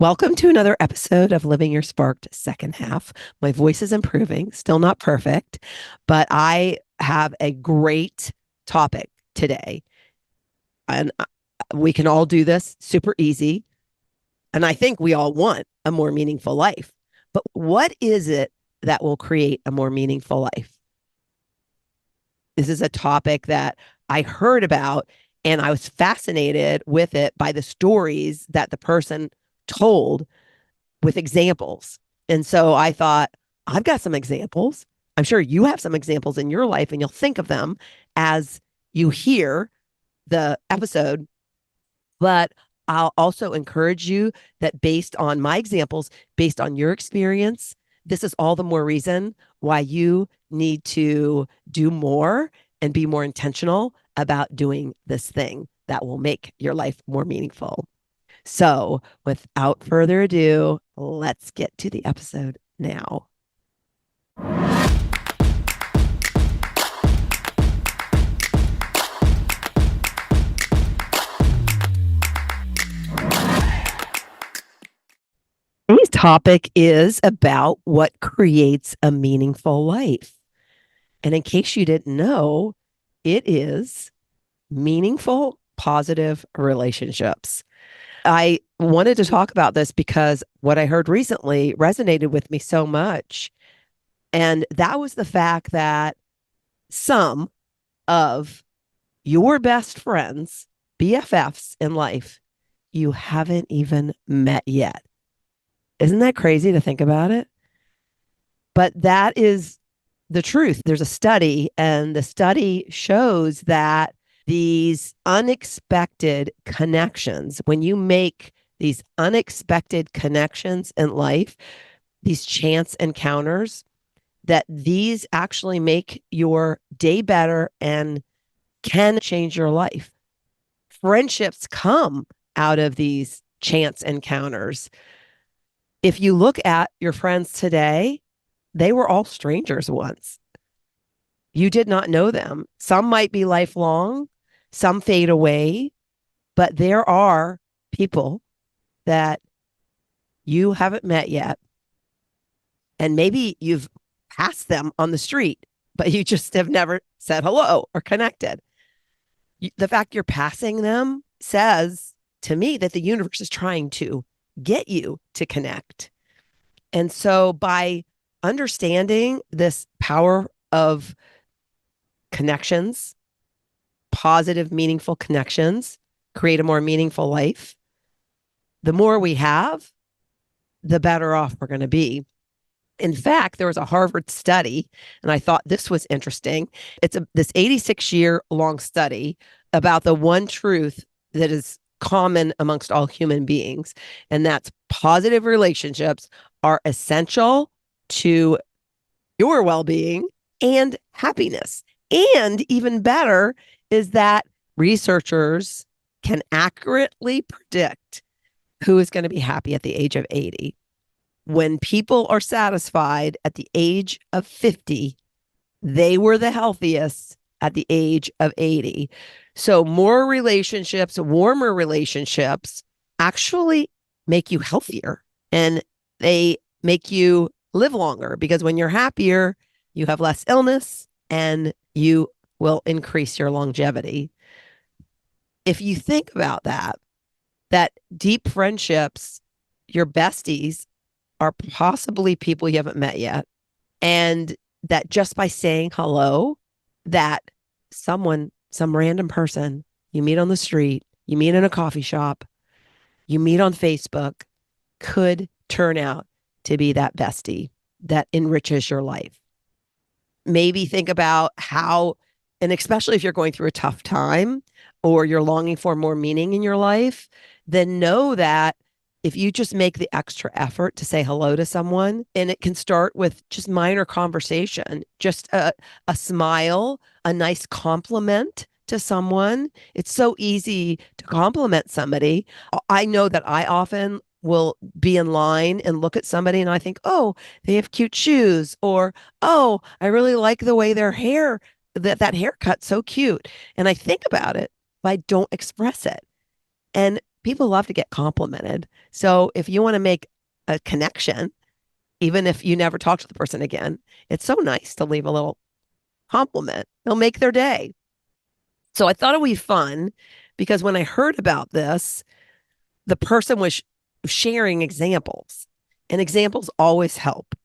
Welcome to another episode of Living Your Sparked Second Half. My voice is improving, still not perfect, but I have a great topic today. And we can all do this super easy. And I think we all want a more meaningful life. But what is it that will create a more meaningful life? This is a topic that I heard about and I was fascinated with it by the stories that the person told with examples. And so I thought, I've got some examples. I'm sure you have some examples in your life, and you'll think of them as you hear the episode. But I'll also encourage you that based on my examples, based on your experience, this is all the more reason why you need to do more and be more intentional about doing this thing that will make your life more meaningful. So, without further ado, let's get to the episode now. Today's topic is about what creates a meaningful life. And in case you didn't know, it is meaningful, positive relationships. I wanted to talk about this because what I heard recently resonated with me so much. And that was the fact that some of your best friends, BFFs in life, you haven't even met yet. Isn't that crazy to think about it? But that is the truth. There's a study, and the study shows that these unexpected connections, when you make these unexpected connections in life, these chance encounters, that these actually make your day better and can change your life. Friendships come out of these chance encounters. If you look at your friends today, they were all strangers once. You did not know them. Some might be lifelong, some fade away, but there are people that you haven't met yet. And maybe you've passed them on the street, but you just have never said hello or connected. The fact you're passing them says to me that the universe is trying to get you to connect. And so by understanding this power of connections, positive, meaningful connections, create a more meaningful life, the more we have, the better off we're going to be. In fact, there was a Harvard study, and I thought this was interesting. It's this 86-year long study about the one truth that is common amongst all human beings, and that's positive relationships are essential to your well-being and happiness. And even better is that researchers can accurately predict who is going to be happy at the age of 80. When people are satisfied at the age of 50, they were the healthiest at the age of 80. So more relationships, warmer relationships actually make you healthier, and they make you live longer, because when you're happier, you have less illness and you will increase your longevity. If you think about that, that deep friendships, your besties, are possibly people you haven't met yet. And that just by saying hello, that someone, some random person you meet on the street, you meet in a coffee shop, you meet on Facebook, could turn out to be that bestie that enriches your life. Maybe think about how, and especially if you're going through a tough time or you're longing for more meaning in your life, then know that if you just make the extra effort to say hello to someone, and it can start with just minor conversation, just a smile, a nice compliment to someone. It's so easy to compliment somebody. I know that I often will be in line and look at somebody and I think, oh, they have cute shoes, or, oh, I really like the way their hair, that haircut's so cute. And I think about it, but I don't express it. And people love to get complimented. So if you want to make a connection, even if you never talk to the person again, it's so nice to leave a little compliment. It'll make their day. So I thought it would be fun because when I heard about this, the person was sharing examples, and examples always help.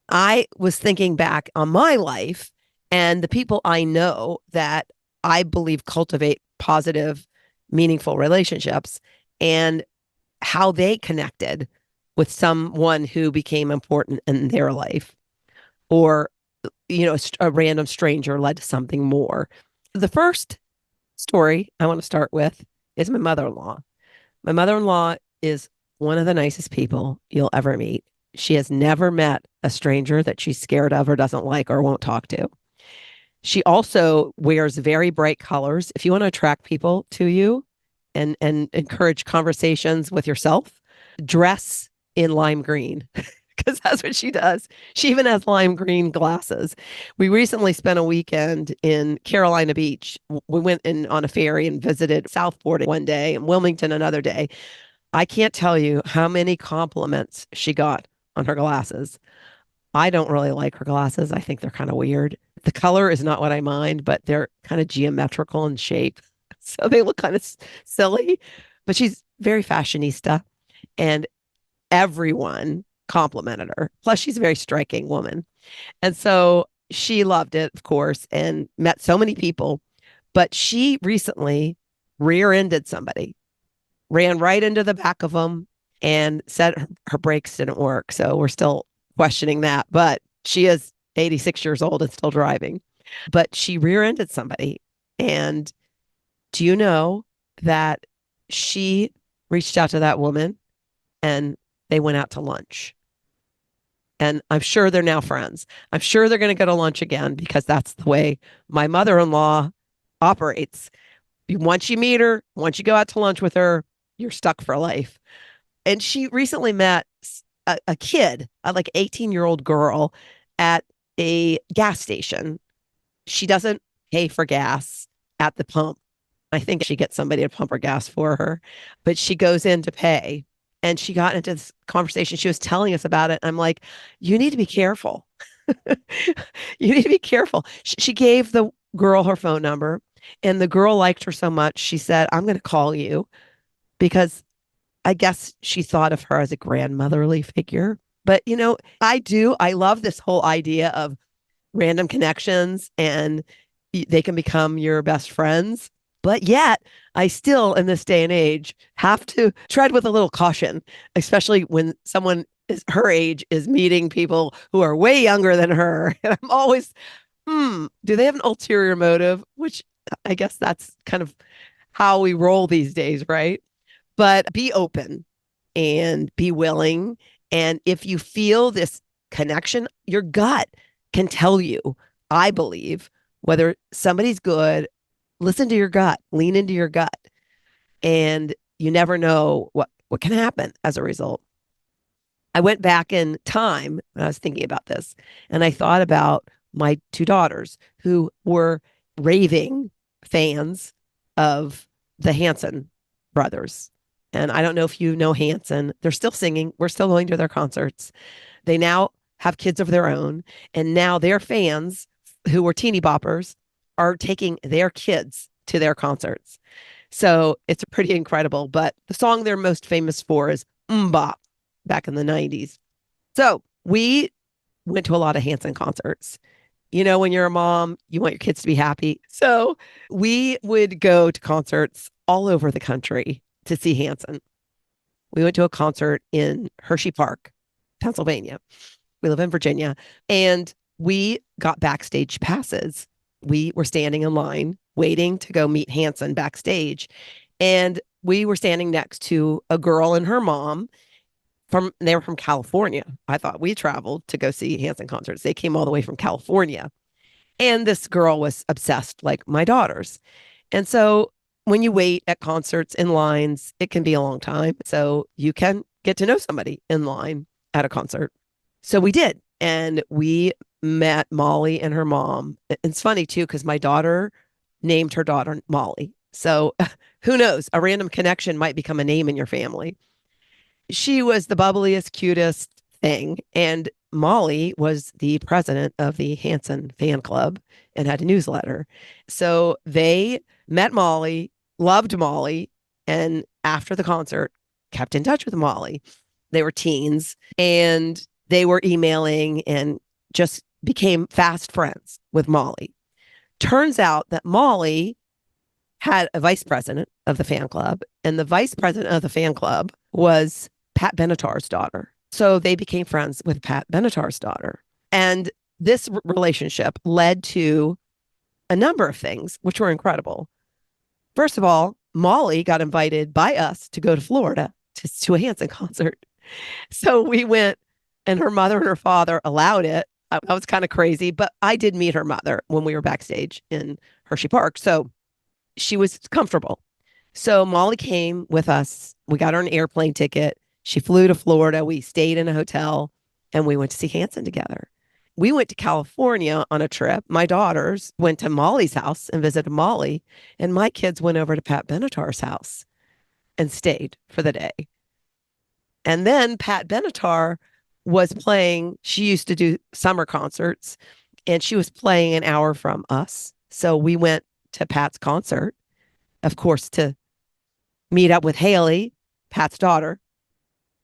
I was thinking back on my life and the people I know that I believe cultivate positive, meaningful relationships and how they connected with someone who became important in their life, or, a random stranger led to something more. The first story I want to start with is my mother in law. My mother in law is one of the nicest people you'll ever meet. She has never met a stranger that she's scared of or doesn't like or won't talk to. She also wears very bright colors. If you want to attract people to you and encourage conversations with yourself, dress in lime green because that's what she does. She even has lime green glasses. We recently spent a weekend in Carolina Beach. We went in on a ferry and visited Southport one day and Wilmington another day. I can't tell you how many compliments she got on her glasses. I don't really like her glasses. I think they're kind of weird. The color is not what I mind, but they're kind of geometrical in shape. So they look kind of silly, but she's very fashionista and everyone complimented her. Plus, she's a very striking woman. And so she loved it, of course, and met so many people. But she recently rear ended somebody, ran right into the back of them, and said her brakes didn't work. So we're still questioning that. But she is 86 years old and still driving. But she rear ended somebody. And do you know that she reached out to that woman and they went out to lunch? And I'm sure they're now friends. I'm sure they're going to go to lunch again because that's the way my mother-in-law operates. Once you meet her, once you go out to lunch with her, you're stuck for life. And she recently met a kid, a like 18-year-old girl at a gas station. She doesn't pay for gas at the pump. I think she gets somebody to pump her gas for her, but she goes in to pay. And she got into this conversation. She was telling us about it. I'm like, you need to be careful. You need to be careful. She gave the girl her phone number, and the girl liked her so much. She said, I'm going to call you because I guess she thought of her as a grandmotherly figure. But, I love this whole idea of random connections and they can become your best friends. But yet, I still, in this day and age, have to tread with a little caution, especially when someone is her age is meeting people who are way younger than her. And I'm always, do they have an ulterior motive? Which I guess that's kind of how we roll these days, right? But be open and be willing. And if you feel this connection, your gut can tell you, I believe, whether somebody's good. Listen to your gut, lean into your gut, and you never know what can happen as a result. I went back in time when I was thinking about this, and I thought about my two daughters who were raving fans of the Hanson brothers. And I don't know if you know Hanson. They're still singing. We're still going to their concerts. They now have kids of their own, and now their fans who were teeny boppers are taking their kids to their concerts. So it's pretty incredible. But the song they're most famous for is Bop back in the 90s. So we went to a lot of Hanson concerts. When you're a mom, you want your kids to be happy. So we would go to concerts all over the country to see Hanson. We went to a concert in Hershey Park, Pennsylvania. We live in Virginia. And we got backstage passes. We were standing in line waiting to go meet Hanson backstage. And we were standing next to a girl and her mom they were from California. I thought we traveled to go see Hanson concerts. They came all the way from California. And this girl was obsessed like my daughters. And so when you wait at concerts in lines, it can be a long time. So you can get to know somebody in line at a concert. So we did. And we met Molly and her mom. It's funny too, because my daughter named her daughter Molly. So who knows? A random connection might become a name in your family. She was the bubbliest, cutest thing. And Molly was the president of the Hanson fan club and had a newsletter. So they met Molly, loved Molly, and after the concert, kept in touch with Molly. They were teens and they were emailing and just became fast friends with Molly. Turns out that Molly had a vice president of the fan club, and the vice president of the fan club was Pat Benatar's daughter. So they became friends with Pat Benatar's daughter. And this relationship led to a number of things, which were incredible. First of all, Molly got invited by us to go to Florida to a Hanson concert. So we went, and her mother and her father allowed it. That was kind of crazy, but I did meet her mother when we were backstage in Hershey Park. So she was comfortable. So Molly came with us. We got her an airplane ticket. She flew to Florida. We stayed in a hotel and we went to see Hanson together. We went to California on a trip. My daughters went to Molly's house and visited Molly, and my kids went over to Pat Benatar's house and stayed for the day. And then Pat Benatar was playing, she used to do summer concerts, and she was playing an hour from us. So we went to Pat's concert, of course, to meet up with Haley, Pat's daughter.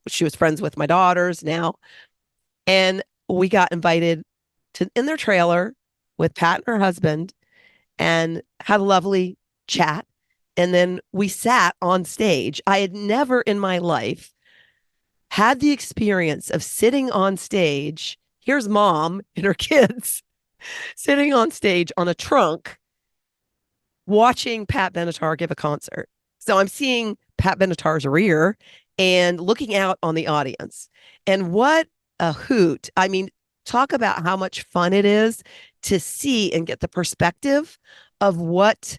She was friends with my daughters now. And we got invited to in their trailer with Pat and her husband and had a lovely chat. And then we sat on stage. I had never in my life had the experience of sitting on stage. Here's mom and her kids sitting on stage on a trunk watching Pat Benatar give a concert. So I'm seeing Pat Benatar's rear and looking out on the audience. And what a hoot. I mean, talk about how much fun it is to see and get the perspective of what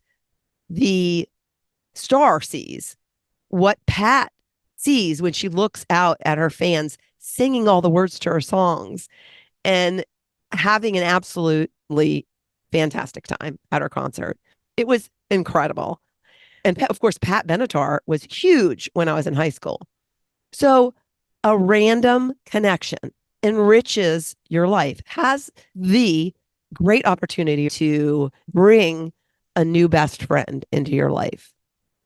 the star sees, what Pat sees when she looks out at her fans singing all the words to her songs and having an absolutely fantastic time at her concert. It was incredible. And of course, Pat Benatar was huge when I was in high school. So a random connection enriches your life, has the great opportunity to bring a new best friend into your life.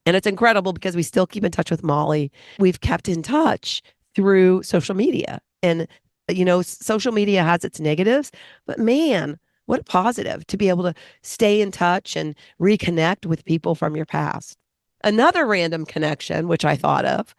And it's incredible because we still keep in touch with Molly. We've kept in touch through social media. And, you know, social media has its negatives, but man, what a positive to be able to stay in touch and reconnect with people from your past. Another random connection, which I thought of,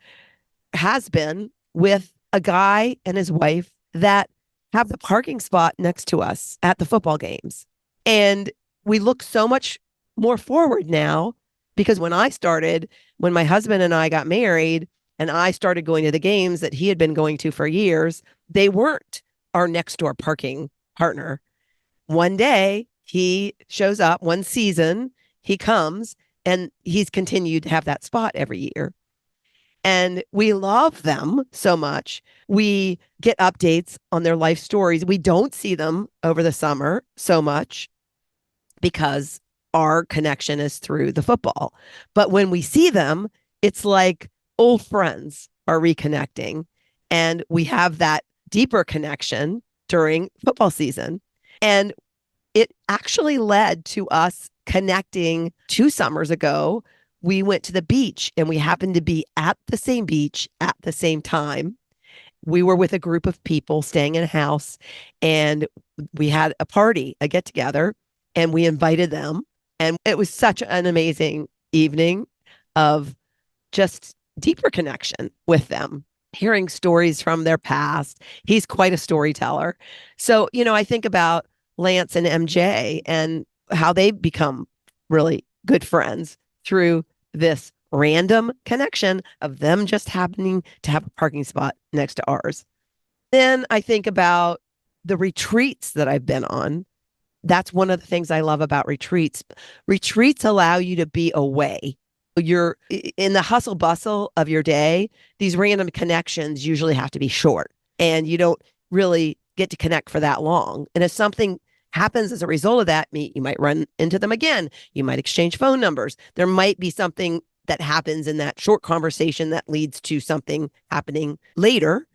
has been with a guy and his wife that have the parking spot next to us at the football games. And we look so much more forward now because when my husband and I got married and I started going to the games that he had been going to for years, they weren't our next door parking partner. One day he shows up, one season he comes, and he's continued to have that spot every year. And we love them so much. We get updates on their life stories. We don't see them over the summer so much because our connection is through the football. But when we see them, it's like old friends are reconnecting. And we have that deeper connection during football season. And it actually led to us connecting 2 summers ago. We went to the beach and we happened to be at the same beach at the same time. We were with a group of people staying in a house and we had a party, a get together, and we invited them. And it was such an amazing evening of just deeper connection with them, hearing stories from their past. He's quite a storyteller. So, you know, I think about Lance and MJ and how they become really good friends through this random connection of them just happening to have a parking spot next to ours. Then I think about the retreats that I've been on. That's one of the things I love about retreats. Retreats allow you to be away. You're in the hustle bustle of your day. These random connections usually have to be short and you don't really get to connect for that long. And if something happens as a result of that, you might run into them again. You might exchange phone numbers. There might be something that happens in that short conversation that leads to something happening later.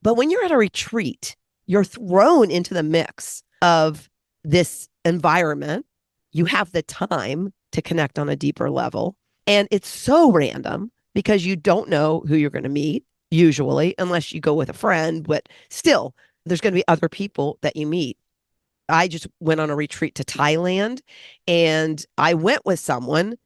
But when you're at a retreat, you're thrown into the mix of this environment. You have the time to connect on a deeper level. And it's so random because you don't know who you're going to meet, usually, unless you go with a friend. But still, there's going to be other people that you meet. I just went on a retreat to Thailand, and I went with someone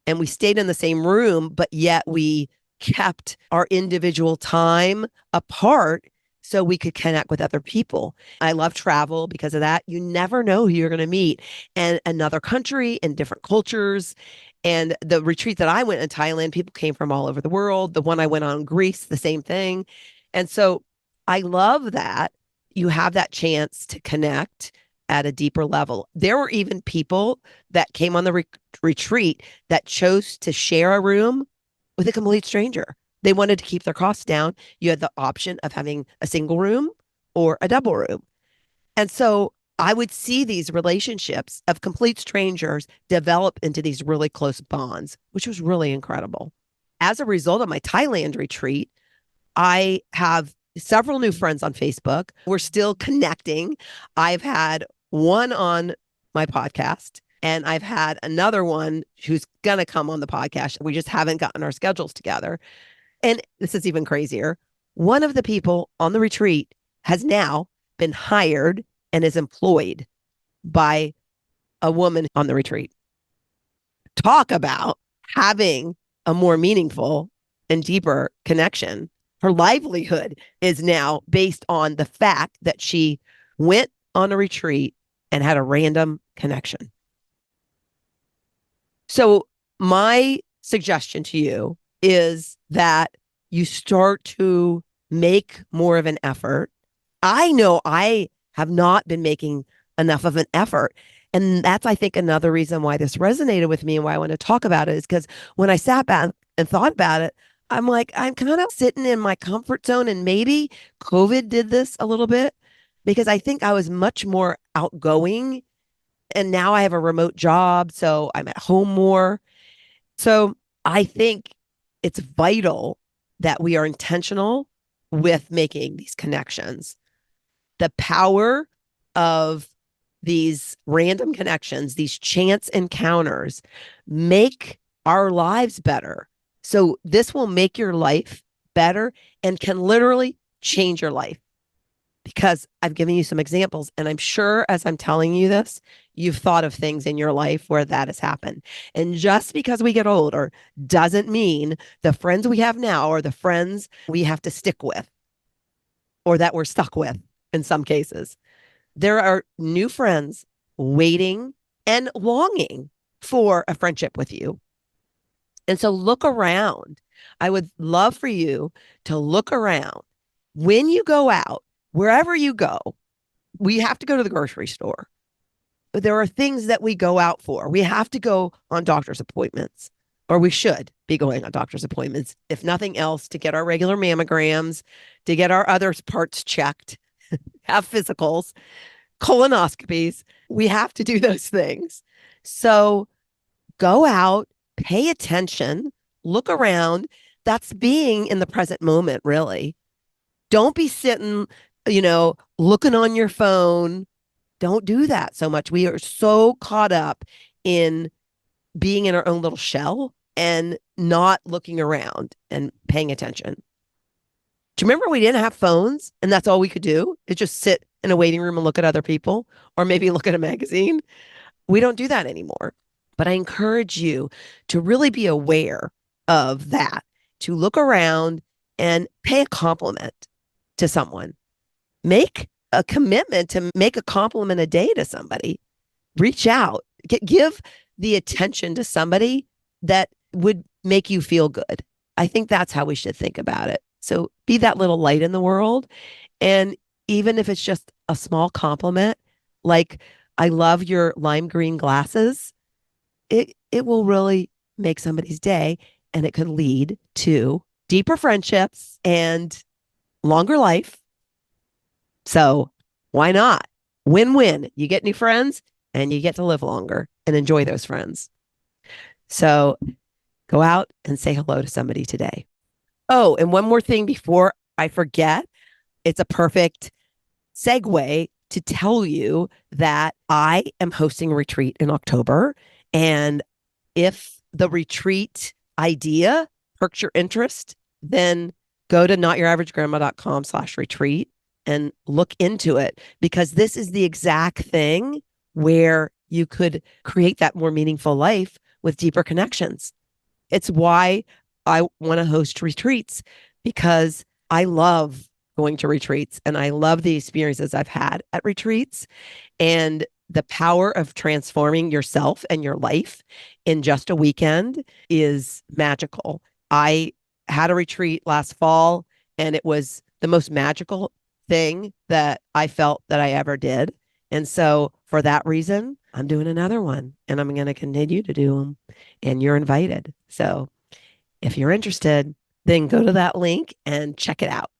and we stayed in the same room, but yet we kept our individual time apart so we could connect with other people. I love travel because of that. You never know who you're going to meet in another country and different cultures. And the retreat that I went in Thailand, people came from all over the world. The one I went on in Greece, the same thing. And so I love that you have that chance to connect at a deeper level. There were even people that came on the retreat that chose to share a room with a complete stranger. They wanted to keep their costs down. You had the option of having a single room or a double room. And so I would see these relationships of complete strangers develop into these really close bonds, which was really incredible. As a result of my Thailand retreat, I have several new friends on Facebook. We're still connecting. I've had one on my podcast, and I've had another one who's going to come on the podcast. We just haven't gotten our schedules together. And this is even crazier. One of the people on the retreat has now been hired and is employed by a woman on the retreat. Talk about having a more meaningful and deeper connection. Her livelihood is now based on the fact that she went on a retreat and had a random connection. So my suggestion to you is that you start to make more of an effort. I know I have not been making enough of an effort. And that's, I think, another reason why this resonated with me and why I want to talk about it is because when I sat back and thought about it, I'm like, I'm kind of sitting in my comfort zone, and maybe COVID did this a little bit because I think I was much more outgoing, and now I have a remote job, so I'm at home more. So I think it's vital that we are intentional with making these connections. The power of these random connections, these chance encounters, make our lives better. So this will make your life better and can literally change your life, because I've given you some examples, and I'm sure as I'm telling you this, you've thought of things in your life where that has happened. And just because we get older doesn't mean the friends we have now are the friends we have to stick with or that we're stuck with in some cases. There are new friends waiting and longing for a friendship with you. And so look around. I would love for you to look around. When you go out, wherever you go, we have to go to the grocery store. But there are things that we go out for. We have to go on doctor's appointments, or we should be going on doctor's appointments, if nothing else, to get our regular mammograms, to get our other parts checked, have physicals, colonoscopies. We have to do those things. So go out, pay attention, look around. That's being in the present moment, really. Don't be sitting, looking on your phone. Don't do that so much. We are so caught up in being in our own little shell and not looking around and paying attention. Do you remember we didn't have phones and that's all we could do? Is just sit in a waiting room and look at other people, or maybe look at a magazine? We don't do that anymore. But I encourage you to really be aware of that, to look around and pay a compliment to someone. Make a commitment to make a compliment a day to somebody. Reach out, give the attention to somebody that would make you feel good. I think that's how we should think about it. So be that little light in the world. And even if it's just a small compliment, like, I love your lime green glasses, it will really make somebody's day, and it could lead to deeper friendships and longer life. So why not? Win-win. You get new friends and you get to live longer and enjoy those friends. So go out and say hello to somebody today. Oh, and one more thing before I forget, it's a perfect segue to tell you that I am hosting a retreat in October. And if the retreat idea perks your interest, then go to notyouraveragegrandma.com/retreat and look into it, because this is the exact thing where you could create that more meaningful life with deeper connections. It's why I want to host retreats, because I love going to retreats and I love the experiences I've had at retreats, and the power of transforming yourself and your life in just a weekend is magical. I had a retreat last fall and it was the most magical thing that I felt that I ever did. And so for that reason, I'm doing another one and I'm going to continue to do them, and you're invited. So if you're interested, then go to that link and check it out.